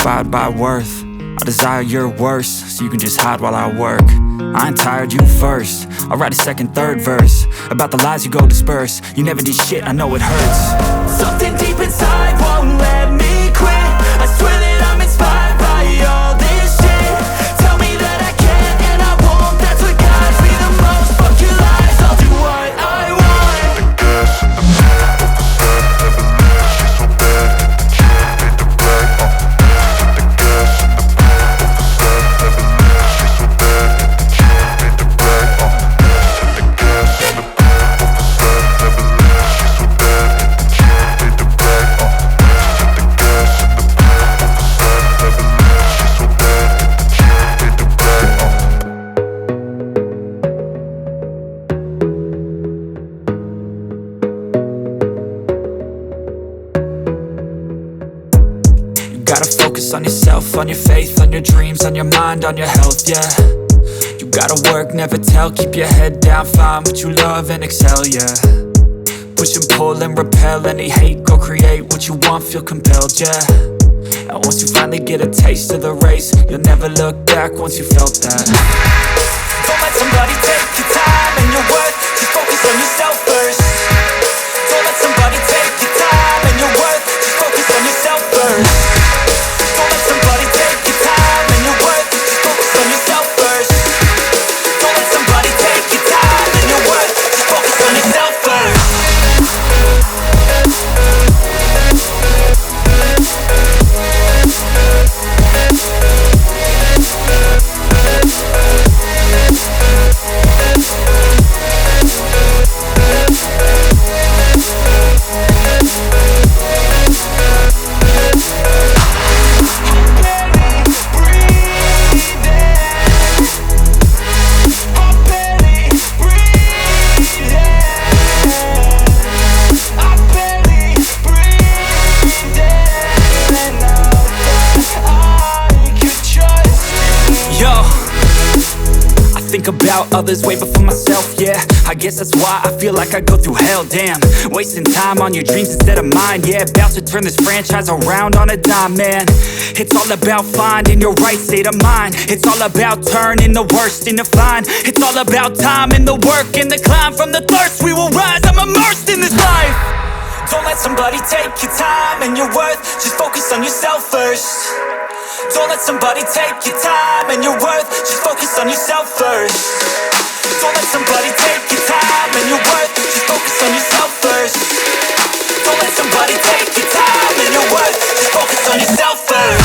inspired by worth. I desire your worst, so you can just hide while I work. I ain't tired, you first. I'll write a second, third verse about the lies you go disperse. You never did shit, I know it hurts. Something deep inside won't let me quit. I swear that I'm inspired by all this shit. Tell me that I can and I won't. That's what guides me the most. Fuck your lies, I'll do what I want. The gas in the back of the set never leaves. She's so bad that the chick made the black. The gas in the back of the set never leaves. She's so bad that the chick made the black. The gas in the back of the set never leaves. She's so bad that the chick made the black. The gas in the back of the set never leaves. She's so bad that the chick made the black. Gotta focus on yourself, on your faith, on your dreams, on your mind, on your health, yeah. You gotta work, never tell, keep your head down, find what you love and excel, yeah. Push and pull and repel any hate, go create what you want, feel compelled, yeah. And once you finally get a taste of the race, you'll never look back once you felt that. Don't let somebody take your time and your worth. Just focus on yourself first. Don't let somebody take your time and your worth. Just focus on yourself first. Don't let somebody take your time and your worth. Just focus on yourself first. Don't let somebody take your time and your worth. Just focus on yourself first. Think about others way before myself, yeah. I guess that's why I feel like I go through hell, damn. Wasting time on your dreams instead of mine, yeah. About to turn this franchise around on a dime, man. It's all about finding your right state of mind. It's all about turning the worst into fine. It's all about time and the work and the climb. From the thirst we will rise, I'm immersed in this life. Don't let somebody take your time and your worth. Just focus on yourself first. Don't let somebody take your time and your worth. Just focus on yourself first. Don't let somebody take your time and your worth. Just focus on yourself first. Don't let somebody take your time and your worth. Just focus on yourself first.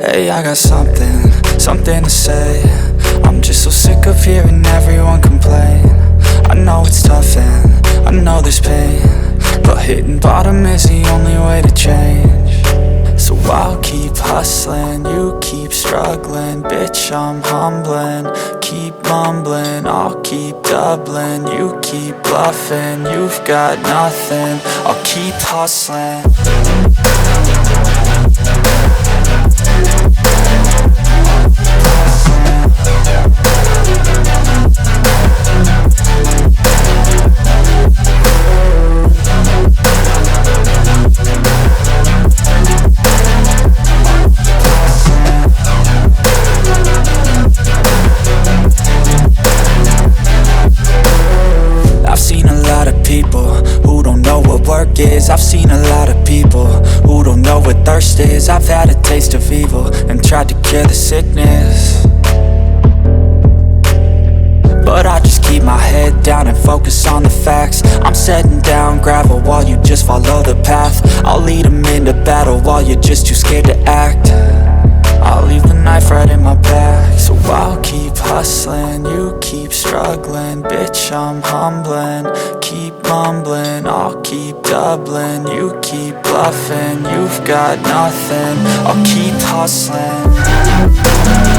Hey, I got something to say. I'm just so sick of hearing everyone complain. I know it's tough and I know there's pain, but hitting bottom is the only way to change. So I'll keep hustling, you keep struggling. Bitch, I'm humbling, keep mumbling. I'll keep doubling, you keep bluffing. You've got nothing, I'll keep hustling. I've seen a lot of people who don't know what thirst is. I've had a taste of evil and tried to cure the sickness, but I just keep my head down and focus on the facts. I'm setting down gravel while you just follow the path. I'll lead them into battle while you're just too scared to act. I'll leave the knife right in my back. So I'll keep hustling, you keep struggling. Bitch, I'm humbling, keep mumbling. I'll keep doubling, you keep bluffing. You've got nothing, I'll keep hustling.